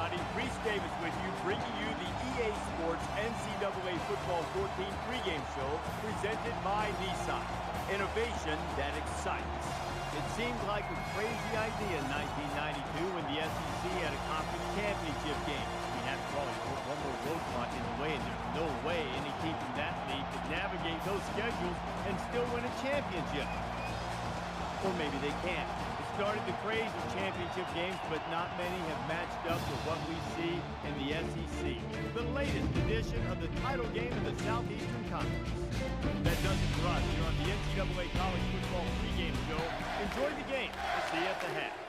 everybody. Reese Davis with you, bringing you the EA Sports NCAA Football 14 pregame show presented by Nissan. Innovation that excites. It seemed like a crazy idea in 1992 when the SEC had a conference championship game. We had to probably put one more roadblock in the way, and there's no way any team from that league could navigate those schedules and still win a championship. Or maybe they can't. Started the craze of championship games, but not many have matched up to what we see in the SEC. The latest edition of the title game in the Southeastern Conference. That does it for us here on the NCAA College Football pregame show. Enjoy the game. We'll see you at the half.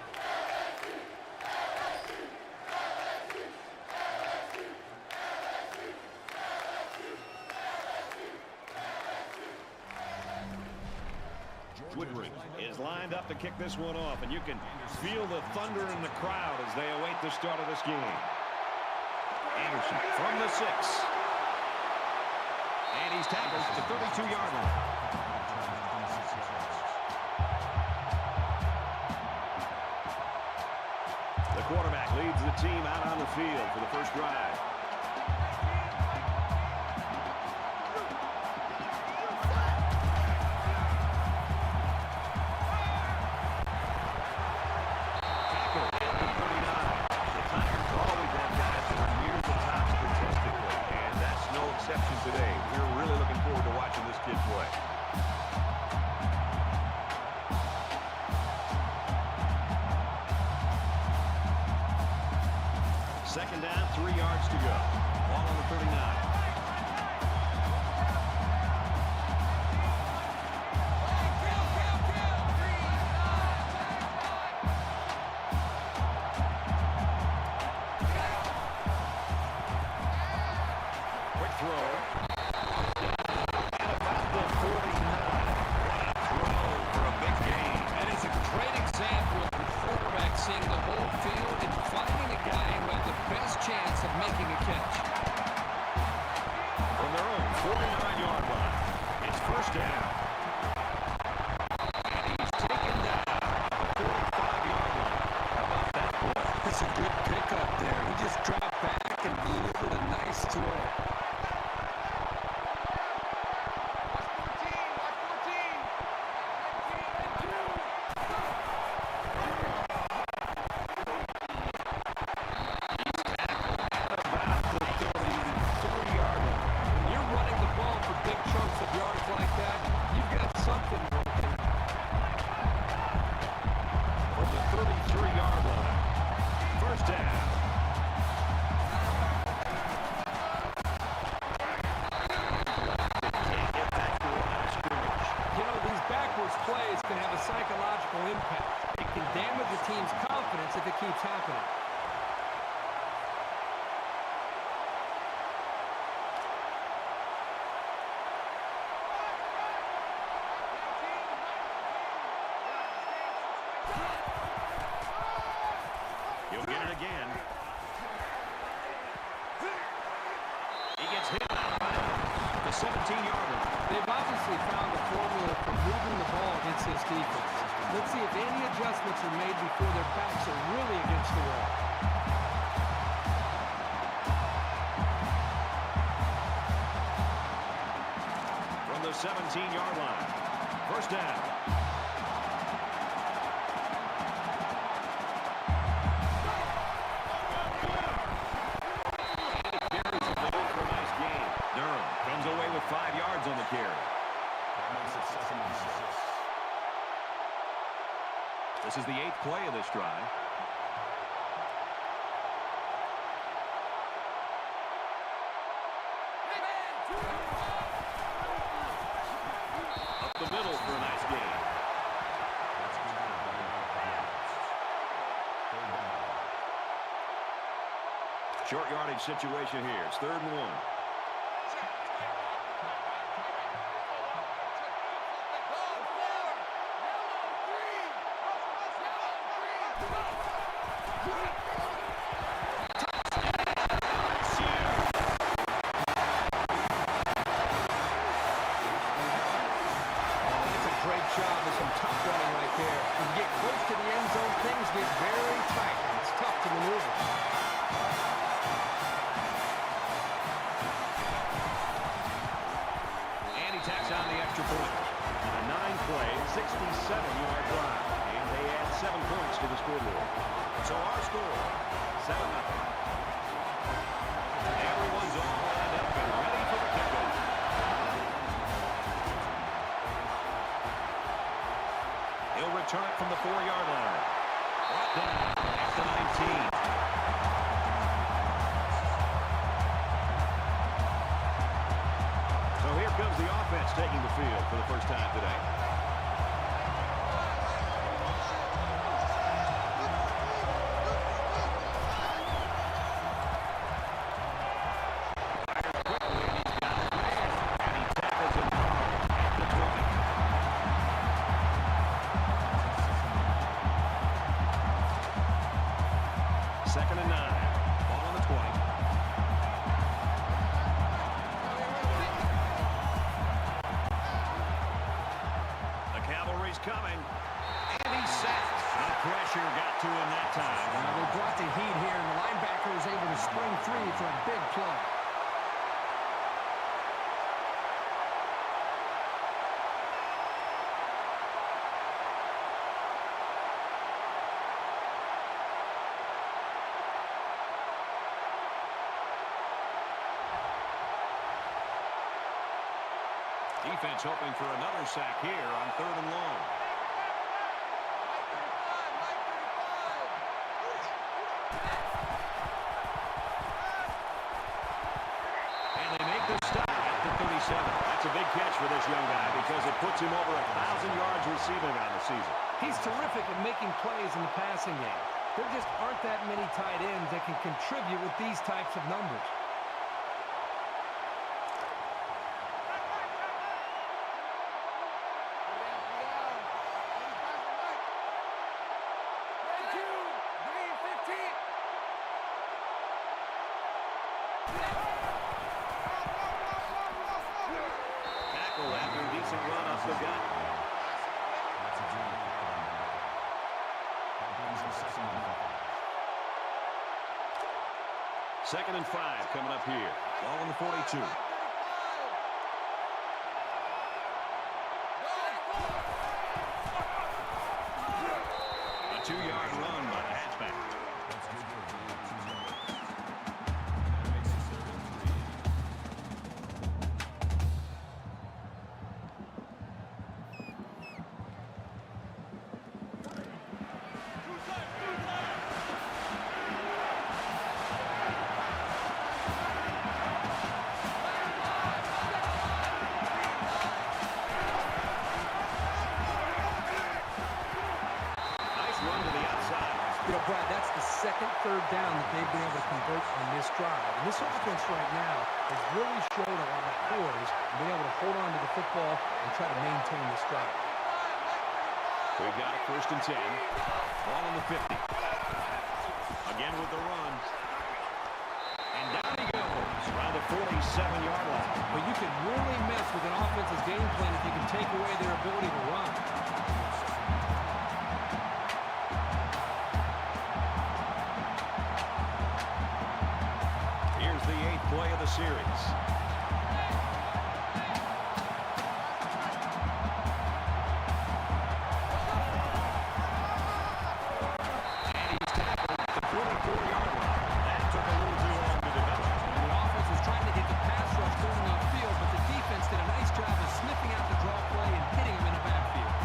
Woodring is lined up to kick this one off, and you can feel the thunder in the crowd as they await the start of this game. Anderson from the 6. And he's tackled at the 32-yard line. The quarterback leads the team out on the field for the first drive. Today, we're really looking forward to watching this kid play. Second down, 3 yards to go. Ball on the 39. Seeing the whole field and finding a guy who had the best chance of making a catch. From their own 49-yard line, it's first down. And he's taken down the 45-yard line. How about that play? That's a good pickup there. He just dropped back and delivered a nice throw. Plays can have a psychological impact. It can damage the team's confidence if it keeps happening. He'll get it again. He gets hit out of bounds. The 17-yard line. They've obviously found a formula for moving the ball against this defense. Let's see if any adjustments are made before their backs are really against the wall. From the 17-yard line. First down. Comes away with 5 yards on the carry. This is the 8th play of this drive. Up the middle for a nice gain. Short yardage situation here. It's 3rd and 1. Get close to the end zone, things get very tight. It's tough to maneuver. And he tacks on the extra point. A 9-play, 67-yard drive. And they add 7 points to the scoreboard. So our score, 7-0. Everyone's all lined up and ready for the kickoff. He'll return it from the 4-yard line. Brought down at the 19. So here comes the offense taking the field for the first time today. Second and 9. Ball on the 20. The cavalry's coming. And he's sacked. The pressure got to him that time. Well, they brought the heat here, and the linebacker was able to spring free for a big play. Defense hoping for another sack here on 3rd and long. And they make the stop at the 37. That's a big catch for this young guy because it puts him over 1,000 yards receiving on the season. He's terrific at making plays in the passing game. There just aren't that many tight ends that can contribute with these types of numbers. Tackle after a decent run off the gut. Second and 5 coming up here. Ball on the 42. A 2-yard run by the halfback. Brad, that's the second 3rd down that they've been able to convert on this drive. And this offense right now has really showed a lot of poise and being able to hold on to the football and try to maintain this drive. We've got it 1st and 10. Ball on the 50. Again with the run. And down he goes around the 47-yard line. But you can really mess with an offense's game plan if you can take away their ability to run. Here's the 8th play of the series. And he's tackled at the 44-yard line. That took a little too long to develop. And the offense was trying to get the pass rush going upfield, but the defense did a nice job of sniffing out the draw play and hitting him in the backfield.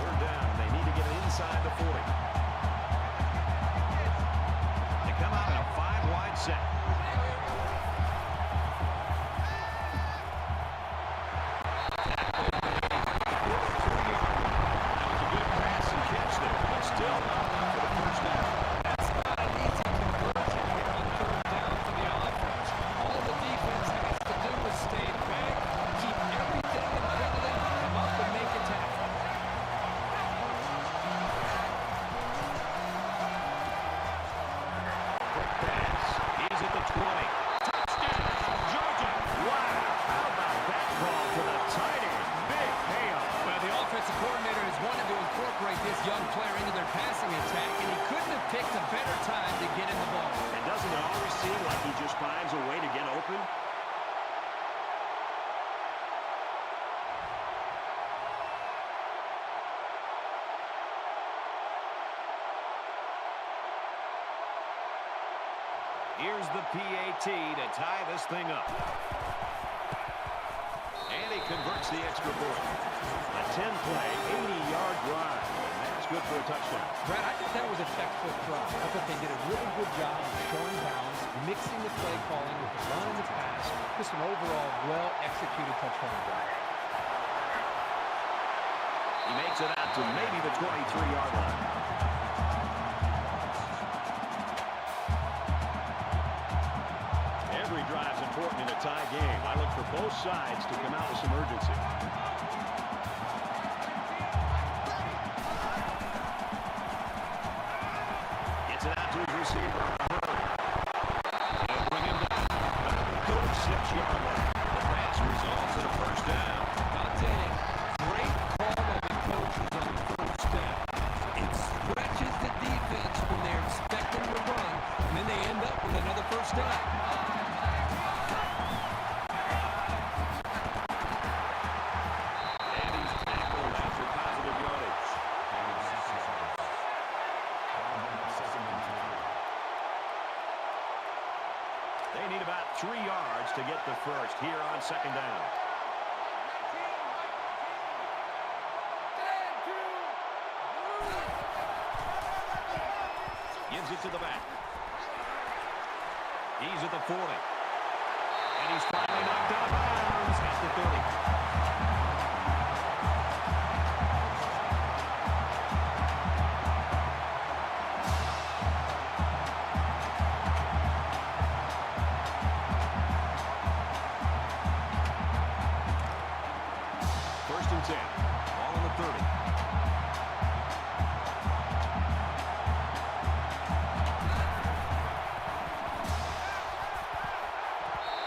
3rd down, and they need to get it inside the 40. Come out in a 5-wide set. this young player into their passing attack, and he couldn't have picked a better time to get in the ball. And doesn't it always seem like he just finds a way to get open? Here's the PAT to tie this thing up. And he converts the extra point. A 10-play, 80-yard drive. And that's good for a touchdown. Brad, I think that was a textbook drive. I thought they did a really good job of showing balance, mixing the play calling with the run and the pass. Just an overall well-executed touchdown drive. He makes it out to maybe the 23-yard line. Every drive's important in a tie game. I look for both sides to come out with some urgency. Gets it out to his receiver. He'll bring him down. About 6-yard line. The pass results in a first down. Dante, great call by the coaches on the first down. It stretches the defense when they're expecting to run, and then they end up with another first down. They need about 3 yards to get the first here on second down. Gives it to the back. He's at the 40. And he's finally knocked out of bounds at the 30. First and 10. Ball on the 30.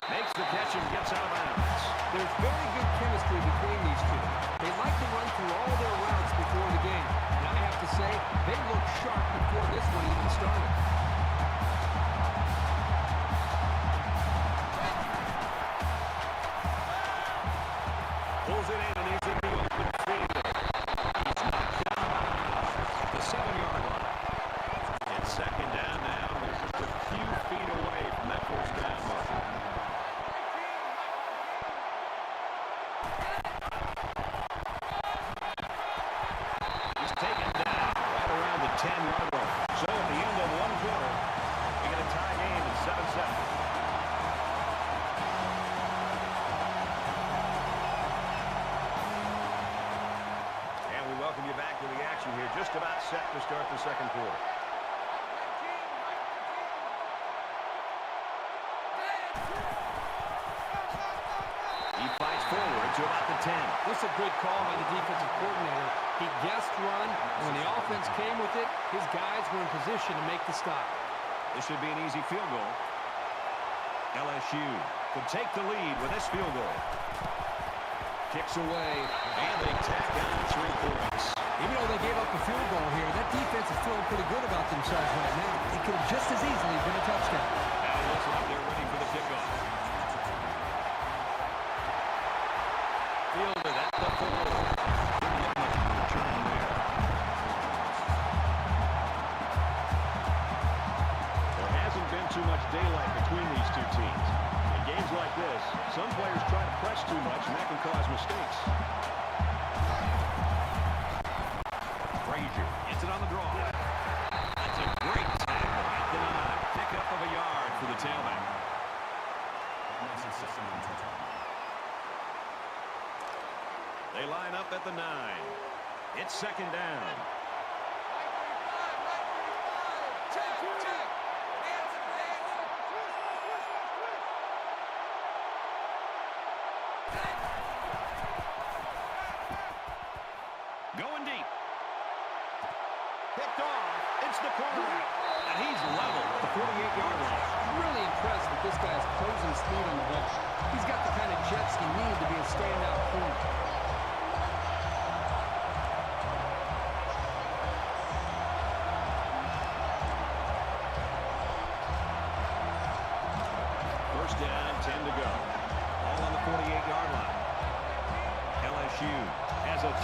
Makes the catch and gets out of bounds. There's very good chemistry between these two. They like to run through all their routes before the game. And I have to say, they look sharp before this one even started. Pulls it in and he's in the open field. He's knocked out of bounds. The 7-yard line. It's second down now. They're just a few feet away from that first down mark. He's taken down right around the 10-yard line. So at the end of one quarter, we get a tie game at 7-7. Welcome you back to the action here. Just about set to start the second quarter. He fights forward to about the 10. This is a good call by the defensive coordinator. He guessed run, and when the offense came with it, his guys were in position to make the stop. This should be an easy field goal. LSU could take the lead with this field goal. Kicks away, and they tack down 3 points. Even though they gave up a field goal here, that defense is feeling pretty good about themselves right now. It could have just as easily been a touchdown. Now it looks like they're ready for the kickoff. Fielded at the 4. Return there. There hasn't been too much daylight between these two teams. In games like this, some players try to press too much, and that can cause mistakes. Frazier gets it on the draw. That's a great tackle at the 9. Pick up of a yard for the tailback. They line up at the 9. It's second down. Going deep. Picked off. It's the quarterback. And he's level at the 48-yard line. Really impressed with this guy's closing speed on the ball. He's got the kind of jets you need to be a standout corner.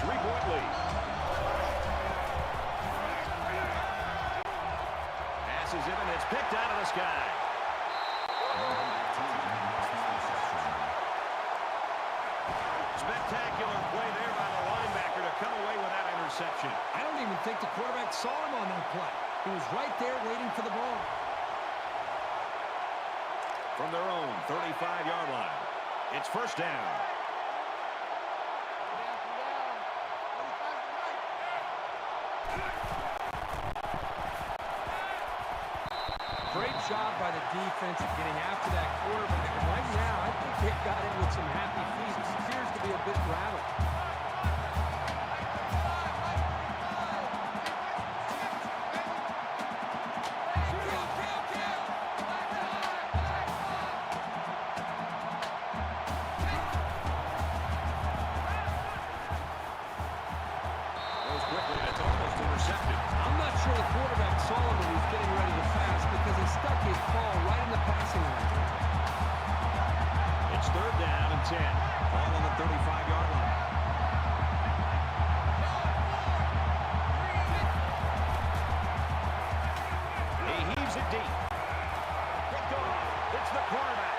3-point lead. Passes it, and it's picked out of the sky. Spectacular play there by the linebacker to come away with that interception. I don't even think the quarterback saw him on that play. He was right there waiting for the ball. From their own 35-yard line, it's first down. Great job by the defense of getting after that quarterback. And right now, I think they've got him with some happy feet. He appears to be a bit rattled. Goes quickly, and it's almost intercepted. I'm not sure the quarterback saw him when he was getting ready to pass because he stuck his ball right in the passing lane. It's third down and 10. Ball on the 35-yard line. He heaves it deep. Picked off. It's the quarterback.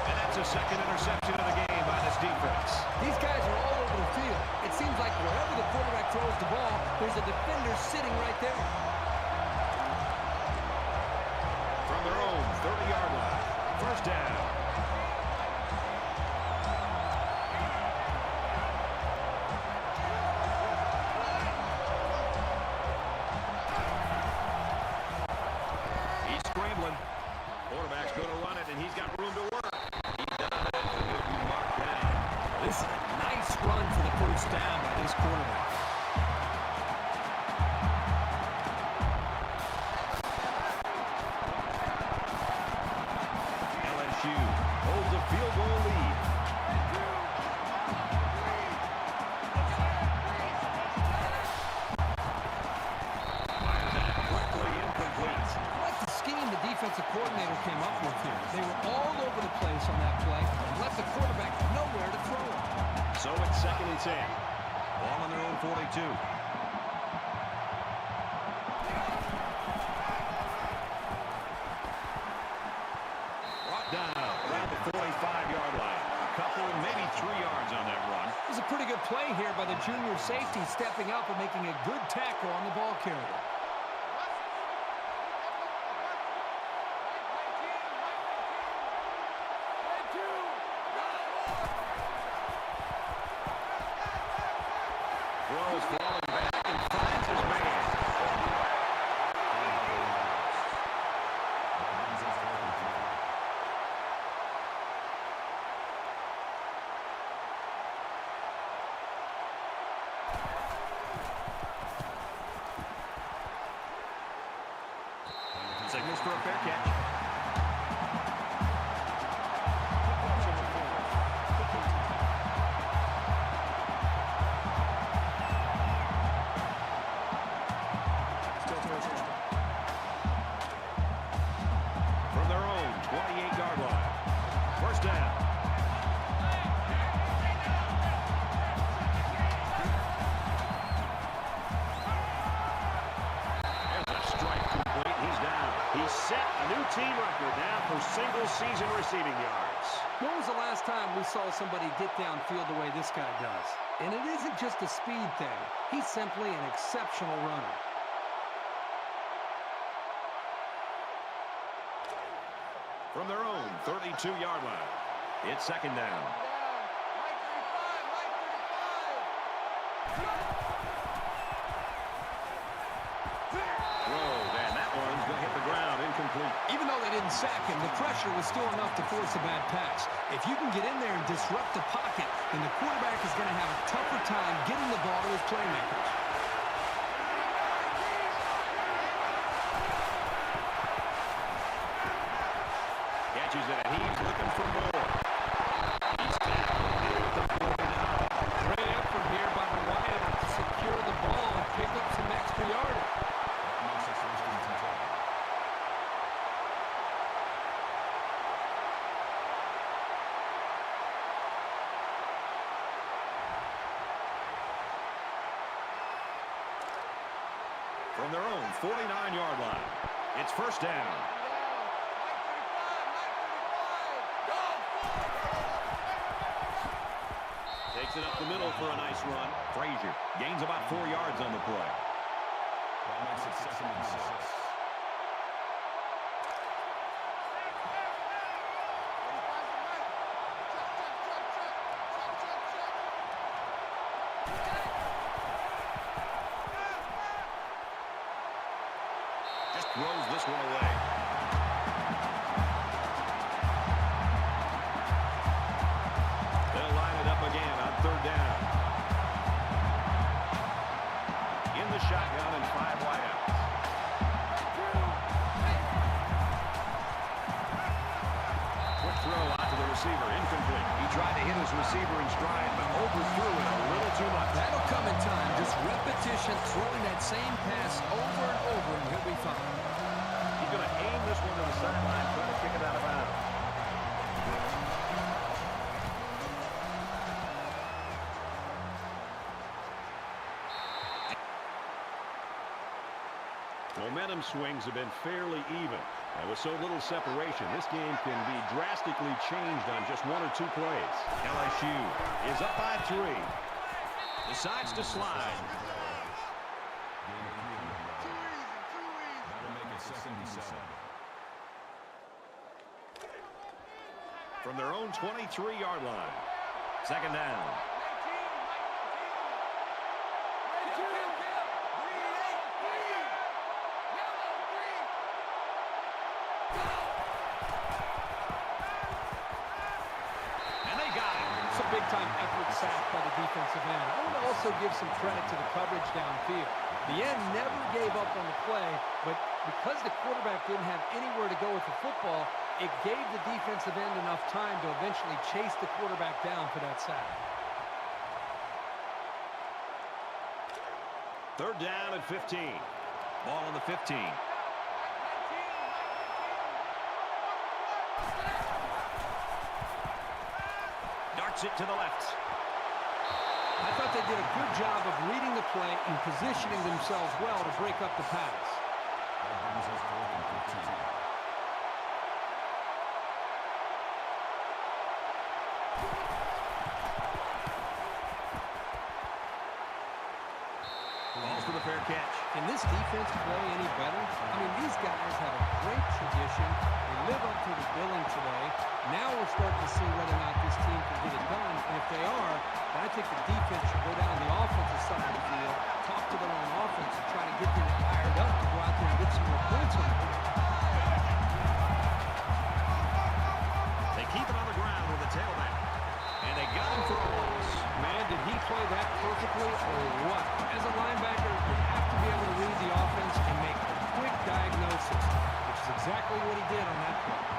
And that's a second interception of the game by this defense. These guys are all over the field. It seems like wherever the quarterback throws the ball, there's a defender sitting right there. From their own 30-yard line. First down. He's scrambling. Quarterback's going to run it, and he's got room to work. He does it, and he'll be marked down. This is a nice run for the first down by this quarterback. LSU holds a field goal lead. Fires that quickly incomplete. I like the scheme the defensive coordinator came up with here. They were all over the place on that play and left the quarterback nowhere to throw it. So it's second and 10. Ball on their own 42. Brought down around the 45-yard line. A couple, maybe 3 yards on that run. It was a pretty good play here by the junior safety stepping up and making a good tackle on the ball carrier. Throws falling back and finds his man. Signals for a fair catch. From their own 28-yard line. First down. There's a strike complete. He's down. He's set a new team record now for single-season receiving yards. When was the last time we saw somebody get downfield the way this guy does? And it isn't just a speed thing. He's simply an exceptional runner. From their own 32-yard line. It's second down. Throw, and that one's going to hit the ground, incomplete. Even though they didn't sack him, the pressure was still enough to force a bad pass. If you can get in there and disrupt the pocket, then the quarterback is going to have a tougher time getting the ball to his playmakers. Catches it, and he's looking for more. He's tackled at the 49. Great effort here by the wideout to secure the ball and pick up some extra yardage. from their own 49-yard line. It's first down. Takes it up the middle for a nice run. Frazier gains about 4 yards on the play. That makes it 2nd and 6. Just throws this one away. They'll line it up again on 3rd down. In the shotgun and 5 wideouts. Quick throw out to the receiver, incomplete. He tried to hit his receiver in stride, but overthrew it a little too much. That'll come in time. Just repetition, throwing that same pass over and over, and he'll be fine. He's going to aim this one to the sideline, try to kick it out of bounds. Momentum swings have been fairly even. And with so little separation, this game can be drastically changed on just 1 or 2 plays. LSU is up by 3. Decides to slide. That'll make it 2nd and 7. From their own 23-yard line. 2nd down. Big-time effort sack by the defensive end. I want to also give some credit to the coverage downfield. The end never gave up on the play, but because the quarterback didn't have anywhere to go with the football, it gave the defensive end enough time to eventually chase the quarterback down for that sack. 3rd down and 15. Ball on the 15. It to the left. I thought they did a good job of reading the play and positioning themselves well to break up the pass. That brings us 4th and 15. Balls for the fair catch. Can this defense play any better? I mean, these guys have a great tradition. They live up to the billing today. Now we're starting to see whether or not this team can get it done. And if they are, then I think the defense should go down the offensive side of the field, talk to their own offense, and try to get them fired up to go out there and get some more points on the board. They keep it on the ground with the tailback. And they got him for a loss. Man, did he play that perfectly or what? As a linebacker, you have to be able to read the offense and make a quick diagnosis, which is exactly what he did on that play.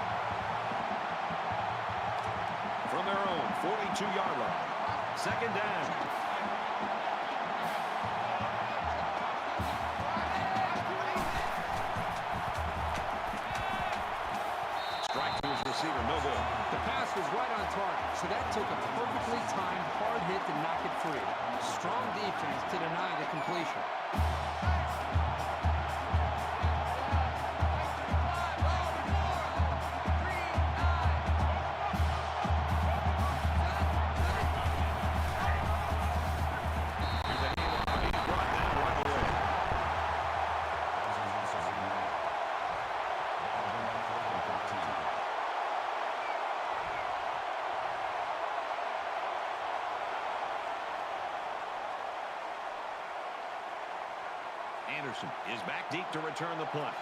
From their own 42-yard line. 2nd down. Strike to his receiver, no good. The pass was right on target, so that took a perfectly timed hard hit to knock it free. Strong defense to deny the completion. Anderson is back deep to return the punt.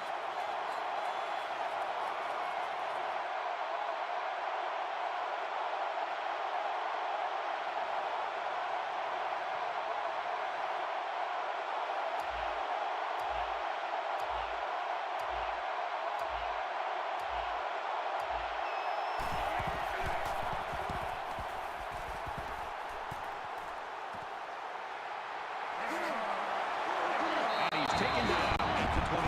Taken down at the 23.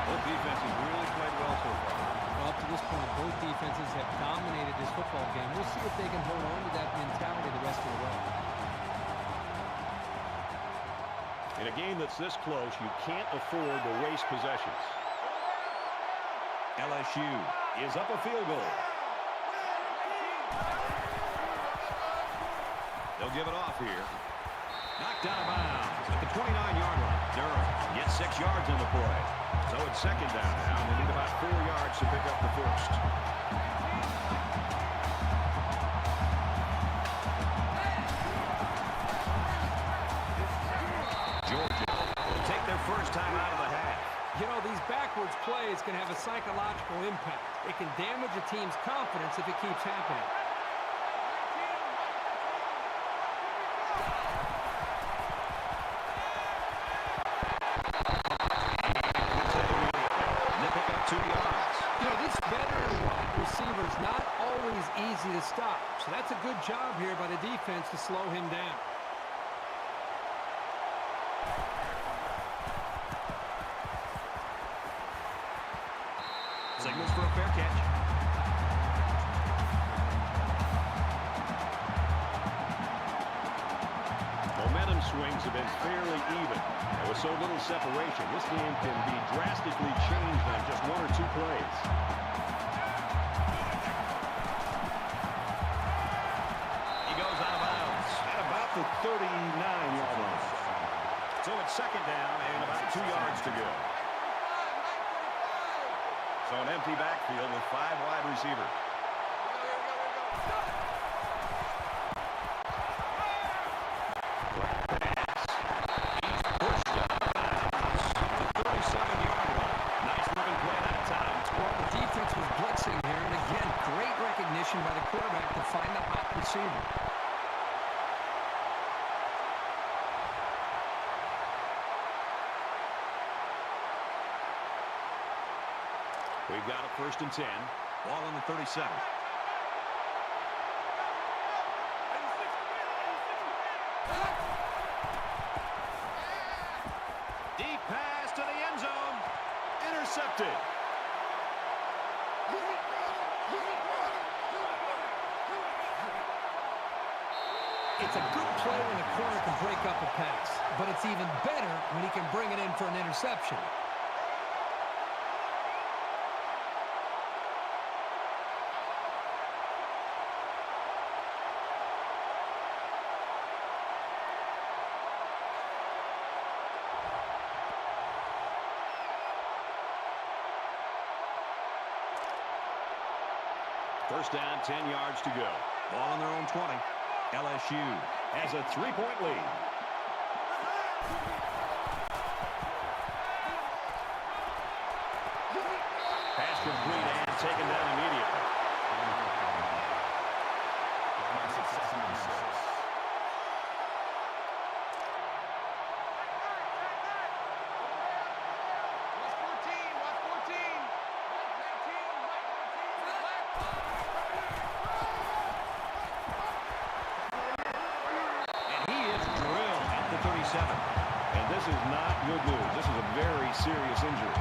Both defenses really played well so far. Well, up to this point, both defenses have dominated this football game. We'll see if they can hold on to that mentality the rest of the way. It In a game that's this close, you can't afford to waste possessions. LSU is up a field goal. They'll give it off here. Knocked out of bounds at the 29-yard line. Durham gets 6 yards on the play. So it's second down now. They need about 4 yards to pick up the first. Georgia will take their first time out of the half. You know, these backwards plays can have a psychological impact. It can damage a team's confidence if it keeps happening. Receiver's not always easy to stop. So that's a good job here by the defense to slow him down. Signals for a fair catch. Momentum swings have been fairly even. And with so little separation, this game can be drastically changed on just 1 or 2 plays. The 39-yard line. So it's second down and about 2 yards to go. So an empty backfield with 5 wide receivers. Pass. He's pushed out of bounds. The 37-yard line. Nice looking play that time. Well, the defense was blitzing here, and again, great recognition by the quarterback to find the hot receiver. We've got a 1st and 10. Ball on the 37. Deep pass to the end zone. Intercepted. It's a good play when the corner can break up a pass, but it's even better when he can bring it in for an interception. First down, 10 yards to go. Ball on their own 20. LSU has a 3-point lead. Pass complete and taken down immediately. And this is not good news. This is a very serious injury.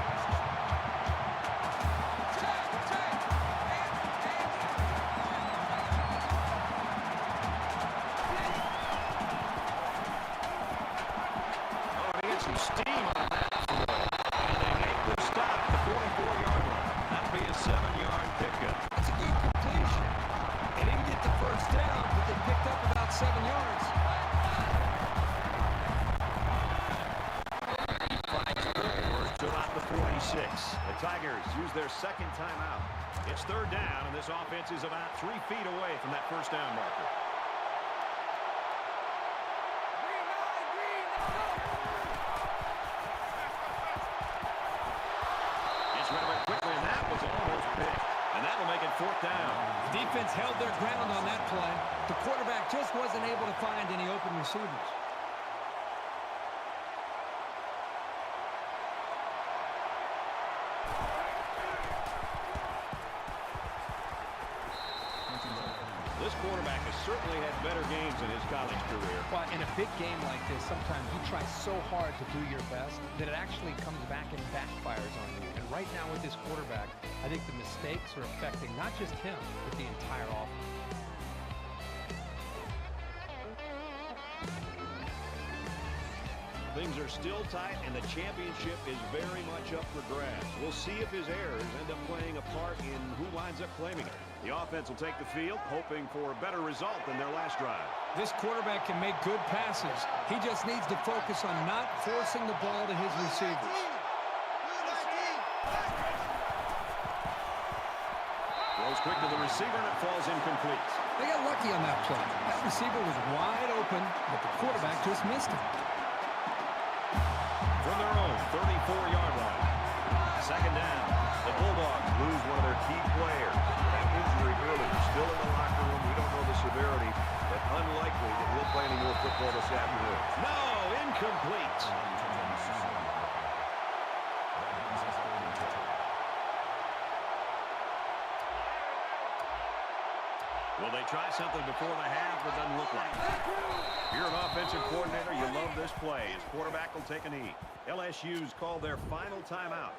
Oh, he gets some steam on that throw. And they make the stop at the 44-yard line. That'll be a 7-yard pickup. That's a good completion. They didn't get the first down, but they picked up about 7 yards. About the 46. The Tigers use their second timeout. It's third down, and this offense is about 3 feet away from that first down marker. It's run away quickly, and that was almost picked. And that'll make it fourth down. The defense held their ground on that play. The quarterback just wasn't able to find any open receivers. This quarterback has certainly had better games in his college career. But in a big game like this, sometimes you try so hard to do your best that it actually comes back and backfires on you. And right now with this quarterback, I think the mistakes are affecting not just him, but the entire offense. Things are still tight, and the championship is very much up for grabs. We'll see if his errors end up playing a part in who winds up claiming it. The offense will take the field, hoping for a better result than their last drive. This quarterback can make good passes. He just needs to focus on not forcing the ball to his receivers. Throws quick to the receiver, and it falls incomplete. They got lucky on that play. That receiver was wide open, but the quarterback just missed him. From their own 34-yard line. Second down. The Bulldogs lose one of their key players. That injury earlier, still in the locker room. We don't know the severity, but unlikely that he'll play any more football this afternoon. No, incomplete. Will they try something before the half? It doesn't look like it. If you're an offensive coordinator, you love this play. His quarterback will take a knee. LSU's called their final timeout.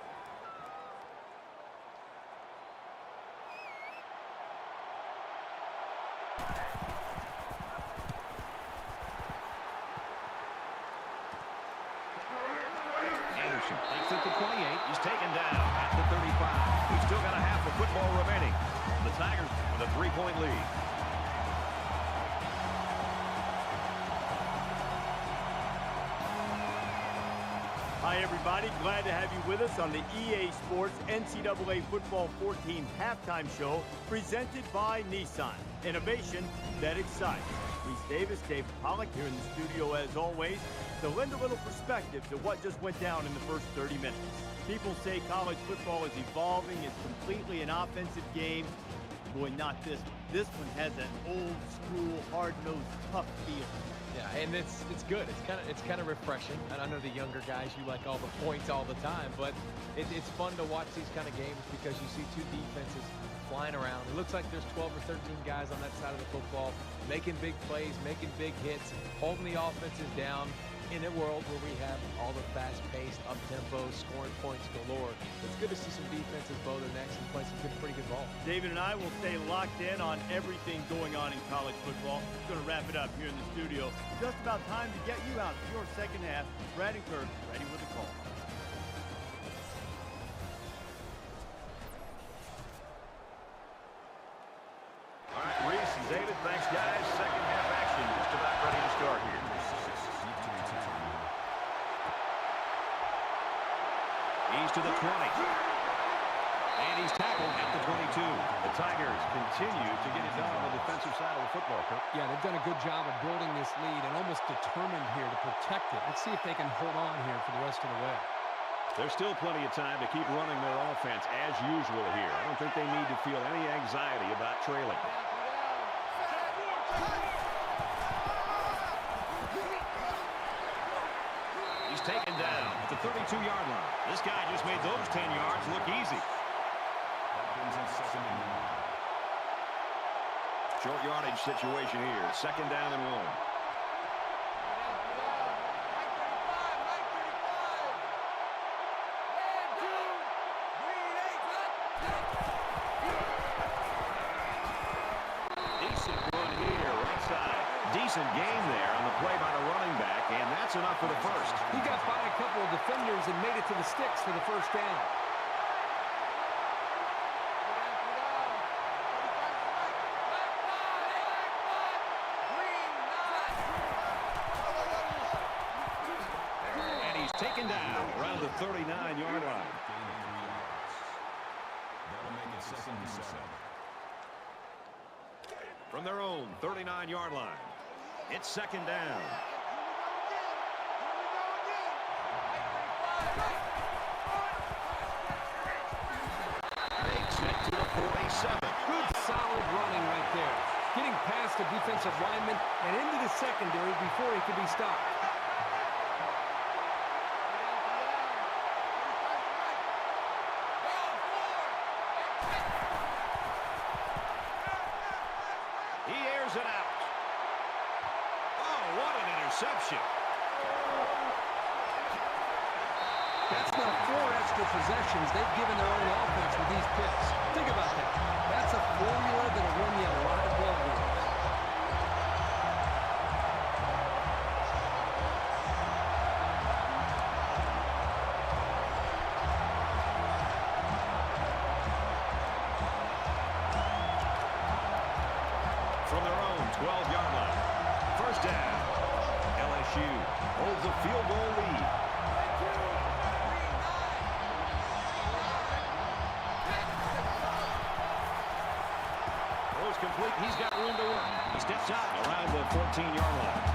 Anderson takes it to 28. He's taken down at the 35. We've still got a half of football remaining. The Tigers with a 3-point lead. Hi, everybody. Glad to have you with us on the EA Sports NCAA Football 14 halftime show presented by Nissan. Innovation that excites. Reese Davis, David Pollack here in the studio as always to lend a little perspective to what just went down in the first 30 minutes. People say college football is evolving. It's completely an offensive game. Boy, not this one. This one has an old school, hard-nosed, tough feel. Yeah, and it's good. It's kind of refreshing. And I know the younger guys, you like all the points all the time, but it's fun to watch these kind of games because you see two defenses flying around. It looks like there's 12 or 13 guys on that side of the football making big plays, making big hits, holding the offenses down in a world where we have all the fast-paced, up-tempo, scoring points galore. It's good to see some defenses bow their necks and play some pretty good ball. David and I will stay locked in on everything going on in college football. We're going to wrap it up here in the studio. Just about time to get you out for your second half. Brad and Kirk ready with the call. All right, Reese and David, thanks, guys. Second half action just about ready to start here. He's to the 20. And he's tackled at the 22. The Tigers continue to get it done on the defensive side of the football, Kirk. Yeah, they've done a good job of building this lead and almost determined here to protect it. Let's see if they can hold on here for the rest of the way. There's still plenty of time to keep running their offense as usual here. I don't think they need to feel any anxiety about trailing. He's taken down at the 32-yard line. This guy just made those 10 yards look easy. Short yardage situation here. Second down and 1. Decent run here, right side. Decent game there on the play by the running back, and that's enough for the first. He got by a couple of defenders and made it to the sticks for the first down. And he's taken down around the 39-yard line. That'll make it 2nd and 7. From their own 39-yard line. It's second down. Makes it to the 47. Good solid running right there. Getting past the defensive lineman and into the secondary before he could be stopped. He airs it out. Oh, what an interception. That's now 4 extra possessions they've given their own offense with these picks. Think about that. That's a formula that'll win you a lot of ball games. down. LSU holds a field goal lead. Throws complete. He's got room to work. He steps out around the 14-yard line.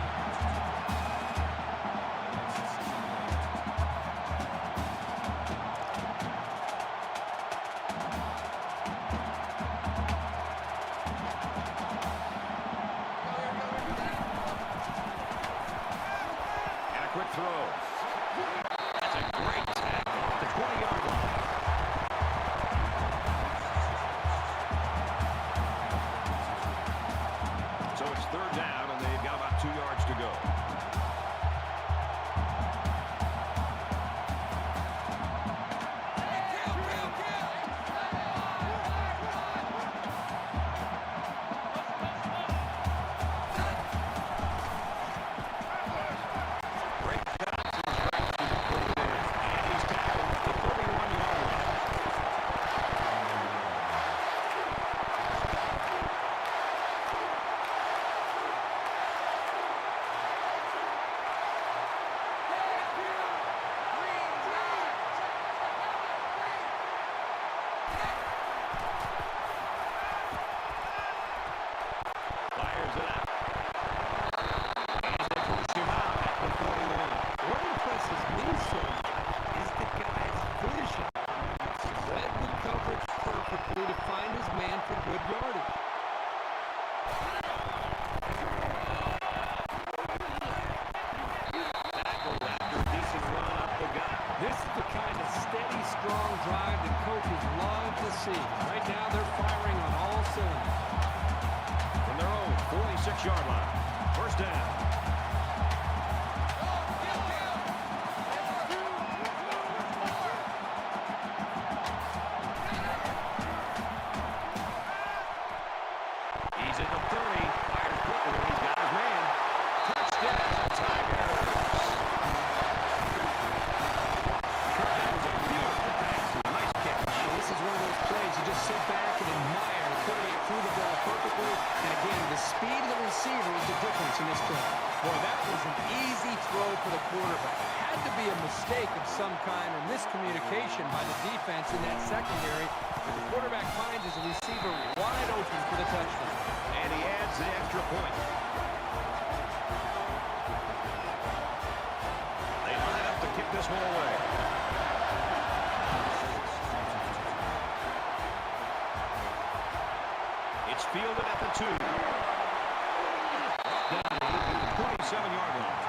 Quick throw. That's a great tackle at the 20-yard line. So it's third down, and they've got about 2 yards to go. This is the kind of steady, strong drive that coaches love to see. Right now, they're firing on all cylinders. From their own 46-yard line. First down. He's at the 30. Fires quickly. He's got his man. Touchdown, Tigers. Sit back and admire the quarterback threw the ball perfectly. And again, the speed of the receiver is the difference in this play. Boy, that was an easy throw for the quarterback. It had to be a mistake of some kind or miscommunication by the defense in that secondary. But the quarterback finds his receiver wide open for the touchdown. And he adds the extra point. They line up to kick this one away. It's fielded at the 2. Down to the 27-yard line.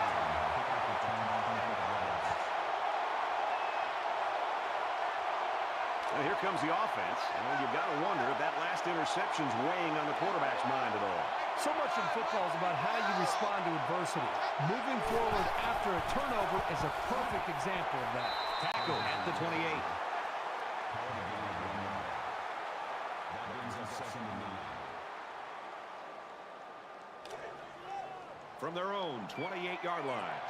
Well, here comes the offense. And you've got to wonder if that last interception's weighing on the quarterback's mind at all. So much in football is about how you respond to adversity. Moving forward after a turnover is a perfect example of that. Tackle at the 28. That brings us second and 9. From their own 28-yard line.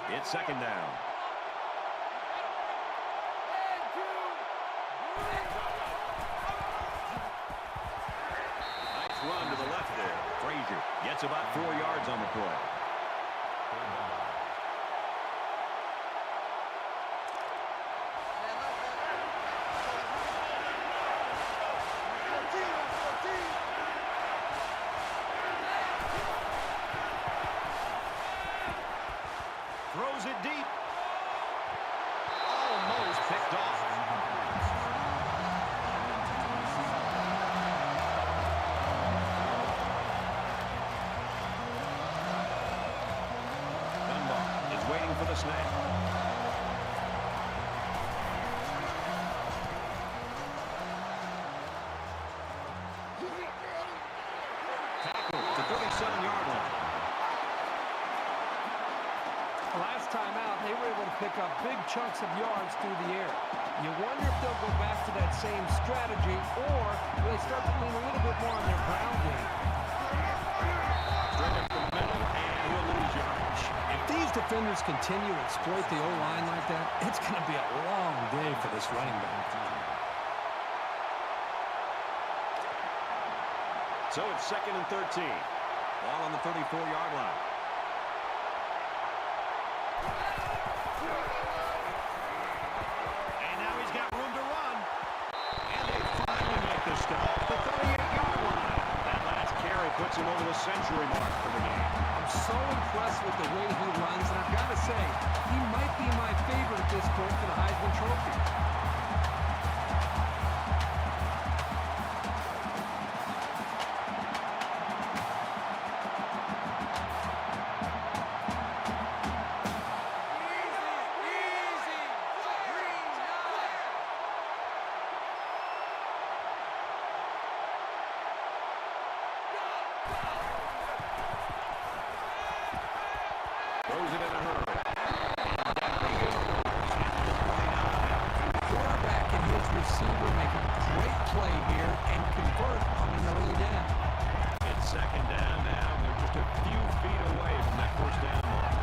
It's second down. Nice run to the left there. Frazier gets about 4 yards on the play. Throws it deep. Almost picked off. Dunbar is waiting for the snap. Tackle at the 37-yard line. Last time out, they were able to pick up big chunks of yards through the air. You wonder if they'll go back to that same strategy, or will they start to lean a little bit more on their ground game? Straight up the middle, and he'll lose yardage. If these defenders continue to exploit the O-line like that, it's going to be a long day for this running back. So it's second and 13. Ball on the 34-yard line. And now he's got room to run. And they finally make the stop. The 38-yard line. That last carry puts him over the century mark for the game. I'm so impressed with the way he runs, and I've got to say, he might be my favorite at this point for the Heisman Trophy. Throws it in a hurry. Quarterback and his receiver make a great play here and convert on an early down. It's second down now. They're just a few feet away from that first down mark.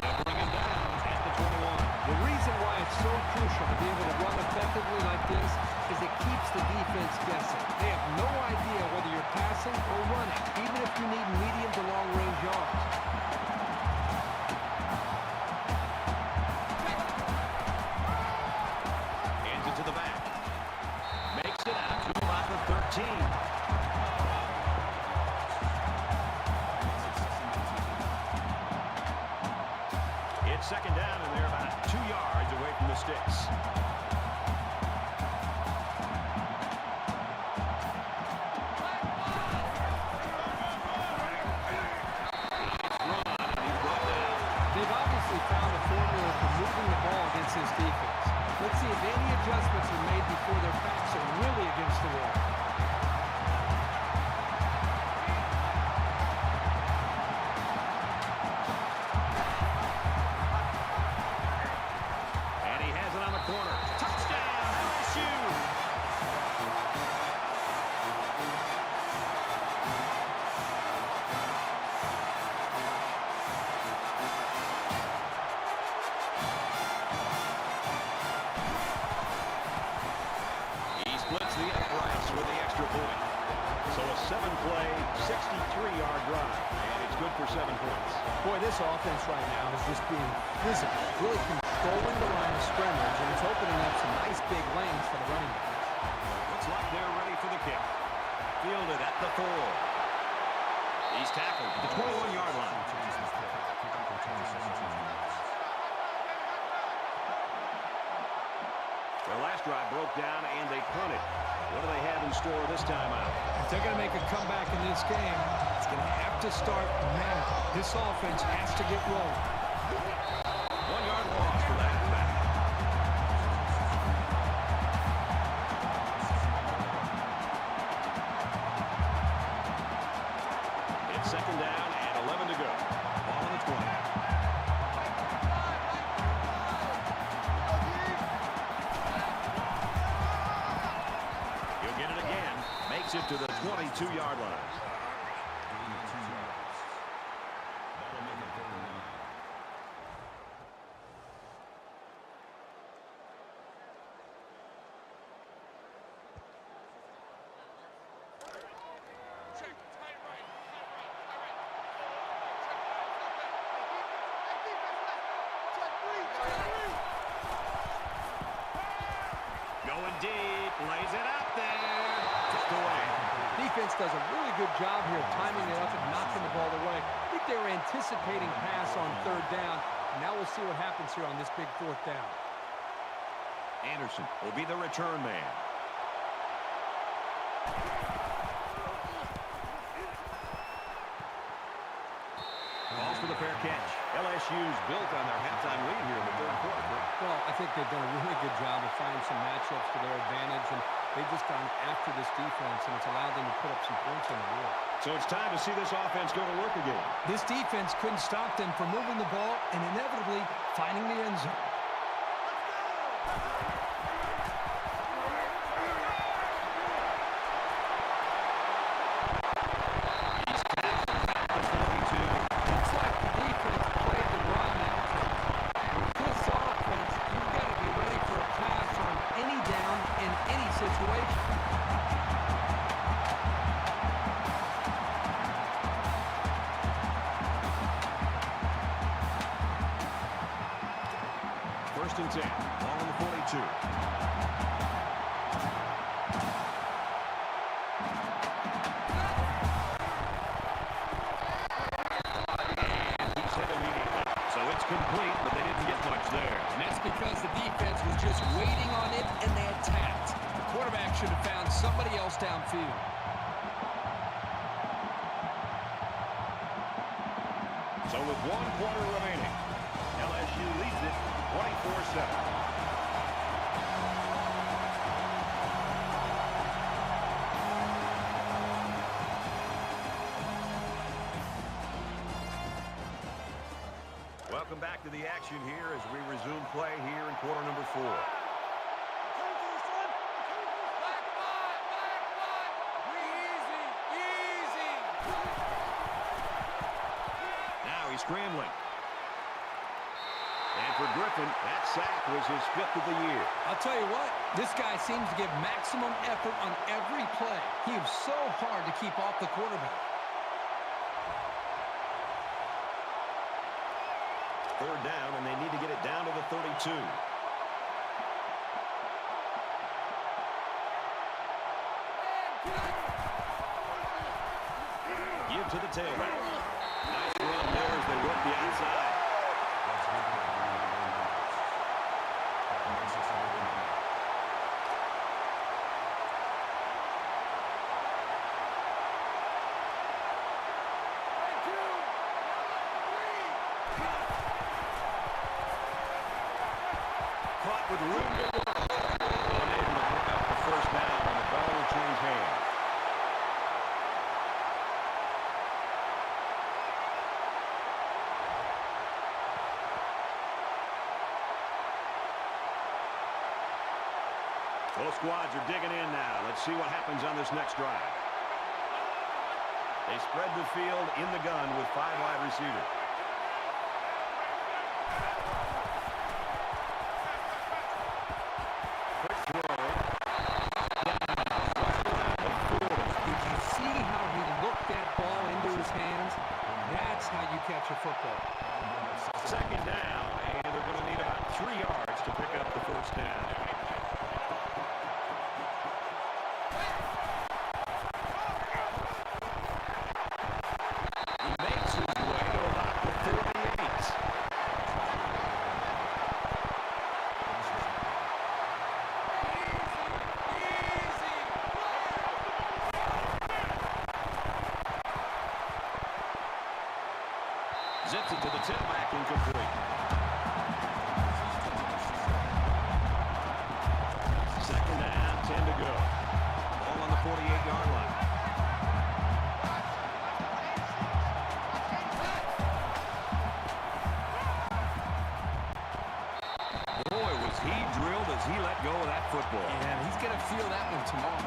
They'll bring him down at the 21. The reason why it's so crucial to be able to run effectively like this is it keeps the defense guessing. They have no idea whether you're passing or running, even if you need medium to long-range yards. Hands it to the back. Makes it out to about the 13. It's second down, and they're about 2 yards away from the sticks. They've obviously found a formula for moving the ball against this defense. Let's see if any adjustments are made before their backs are really against the wall. And he has it on the corner. Touchdown, LSU! He splits the uprights with the extra point. So a 7-play, 63-yard drive. And it's good for 7 points. Boy, this offense right now is just being physical, really controlling the line of scrimmage, and it's opening up some nice big lanes for the running backs. Looks like they're ready for the kick. Fielded at the 4. He's tackled at the 21-yard line. Their last drive broke down and they punted. What do they have in store this time out? If they're going to make a comeback in this game, it's going to have to start now. This offense has to get rolling. 1-yard loss for that back. It's second down and 11 to go. Ball on the 20. He'll get it again. Makes it to the 22-yard line. Going deep, lays it out there. Just away. Defense does a really good job here of timing it up and knocking the ball away. I think they were anticipating pass on third down. Now we'll see what happens here on this big fourth down. Anderson will be the return man. Calls for the fair catch. LSU's built on their halftime lead here in the third quarter. Well, I think they've done a really good job of finding some matchups to their advantage, and they've just gone after this defense, and it's allowed them to put up some points on the board. So it's time to see this offense go to work again. This defense couldn't stop them from moving the ball and inevitably finding the end zone. It's like the defense played the run out. With this offense, you've got to be ready for a pass on first and 10. Ball on the 42. Complete, but they didn't get much there. And that's because the defense was just waiting on it, and they attacked. The quarterback should have found somebody else downfield. So with 1 quarter remaining, LSU leads it 24-7. Welcome back to the action here as we resume play here in quarter number 4. Now he's scrambling. And for Griffin, that sack was his 5th of the year. I'll tell you what, this guy seems to give maximum effort on every play. He is so hard to keep off the quarterback. 3rd down, and they need to get it down to the 32. Give to the tailback. Nice run there as they work the outside. With room to work. Unable to pick up the first down, and the ball will change hands. Both squads are digging in now. Let's see what happens on this next drive. They spread the field in the gun with 5 wide receivers. Catch a football. 2nd down, and they're going to need about 3 yards to pick up the first down. He makes his way to about the 38. Zips it to the tailback, incomplete. 2nd down, 10 to go. Ball on the 48-yard line. Boy, was he drilled as he let go of that football. And he's going to feel that one tomorrow.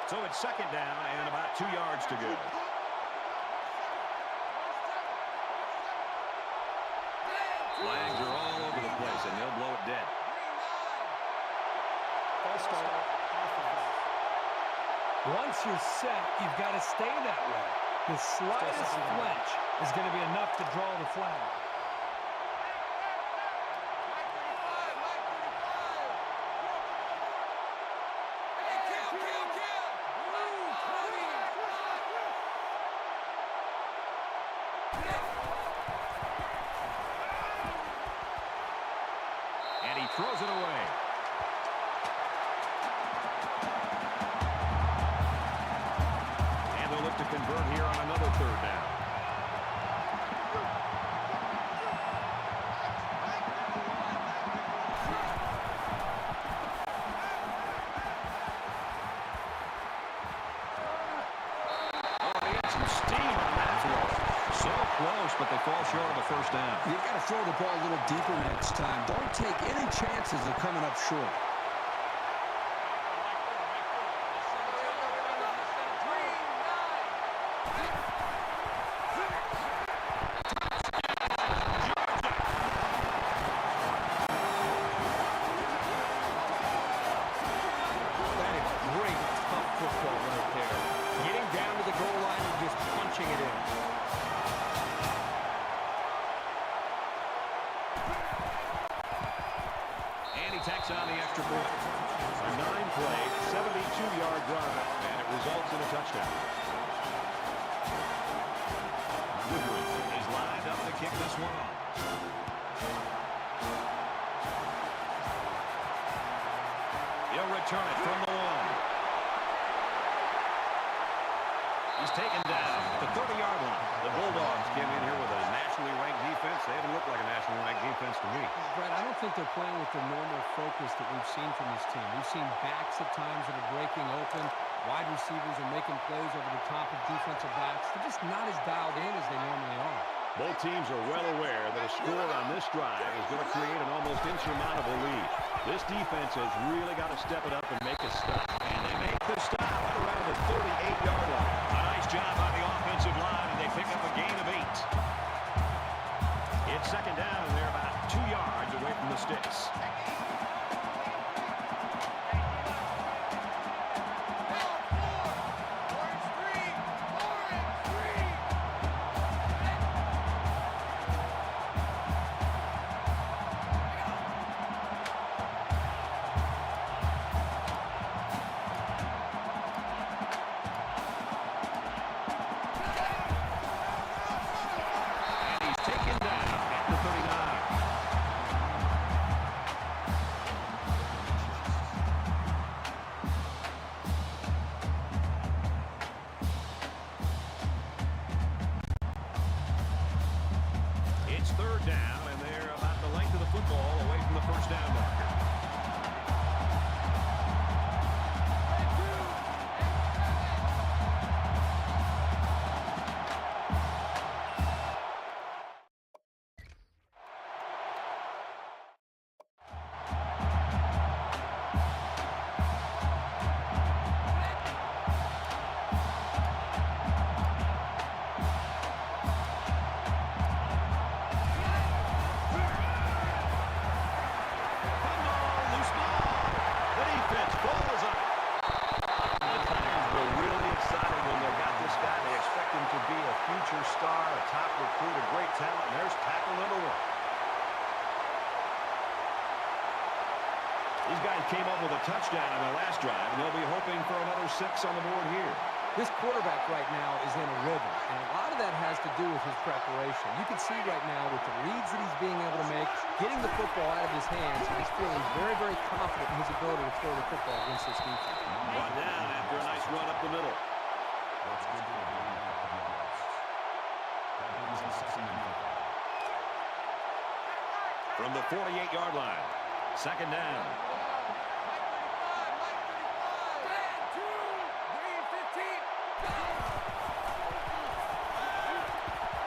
So it's 2nd down and about 2 yards to go. Flags are all over the place, and they'll blow it dead. Once you're set, you've got to stay that way. The slightest flinch is going to be enough to draw the flag. And he throws it away. And they'll look to convert here on another 3rd down. short of the first down. You've got to throw the ball a little deeper next time. Don't take any chances of coming up short. Tacks on the extra point. A 9-play, 72-yard drive, and it results in a touchdown. Woodward is lined up to kick this one off. He'll return it from the one. He's taken down at the 30-yard line. The Bulldogs came in here with a nationally ranked defense. They haven't looked like a nationally ranked defense to me. Brad, I don't think they're playing with the normal focus that we've seen from this team. We've seen backs at times that are breaking open. Wide receivers are making plays over the top of defensive backs. They're just not as dialed in as they normally are. Both teams are well aware that a score on this drive is going to create an almost insurmountable lead. This defense has really got to step it up and make a stop. And they make the stop at around the 38-yard line. A nice job on the offensive line, and they pick up a gain of 8. It's second down, and they're about 2 yards away from the sticks. Third down, and they're about the length of the football away from the first down marker. Star, a top recruit, a great talent, and there's tackle number 1. These guys came up with a touchdown on their last drive, and they'll be hoping for another 6 on the board here. This quarterback right now is in a rhythm, and a lot of that has to do with his preparation. You can see right now with the reads that he's being able to make, getting the football out of his hands, and he's feeling very, very confident in his ability to throw the football against this defense. Brought down after a nice run up the middle. That's good. From the 48-yard line, second down.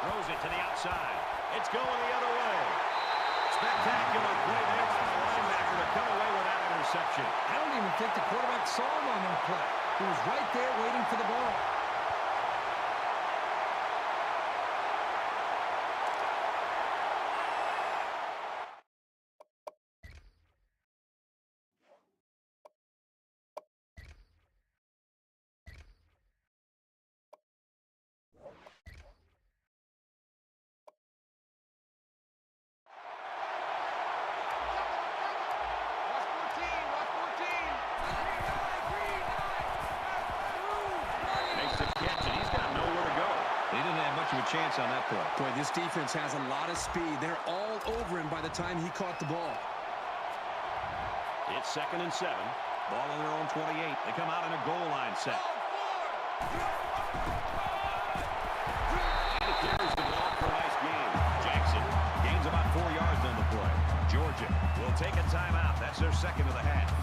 Throws it to the outside. It's going the other way. Spectacular play there by the linebacker to come away with that interception. I don't even think the quarterback saw him on that play. He was right there waiting for the ball. Chance on that play. Boy, this defense has a lot of speed. They're all over him by the time he caught the ball. It's second and 7. Ball on their own 28. They come out in a goal line set. And it carries the ball for a nice gain. Jackson gains about 4 yards on the play. Georgia will take a timeout. That's their second of the half.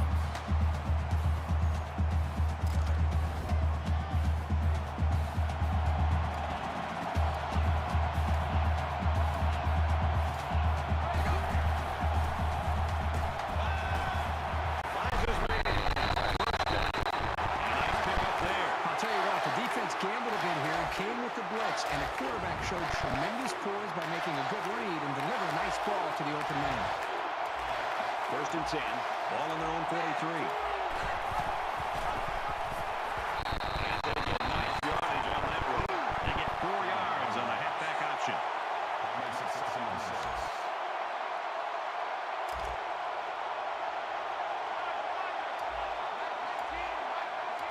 to the open man. 1st and 10. Ball on their own 43. And they get nice yardage on that run. They get 4 yards on the halfback option. That makes it 2nd and 6.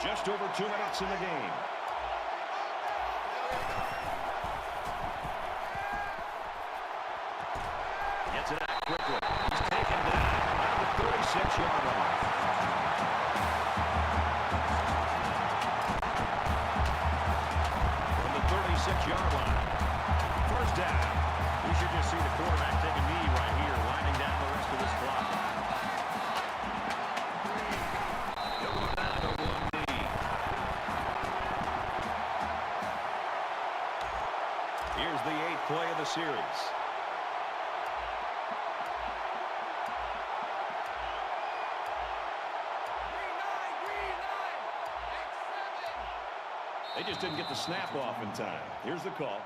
Just over 2 minutes in the game. Gets it out quickly. He's taken down at the 36-yard line. From the 36-yard line. 1st down. We should just see the quarterback take a knee right here, winding down the rest of this clock. He'll go down to 1 knee. Here's the 8th play of the series. They just didn't get the snap off in time. Here's the call.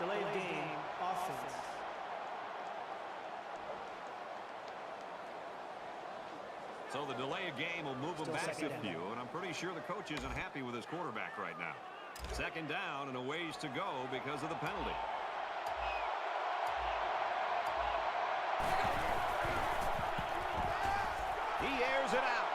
Delayed game, offense. So the delay of game will move him back a few, and I'm pretty sure the coach isn't happy with his quarterback right now. 2nd down and a ways to go because of the penalty. He airs it out.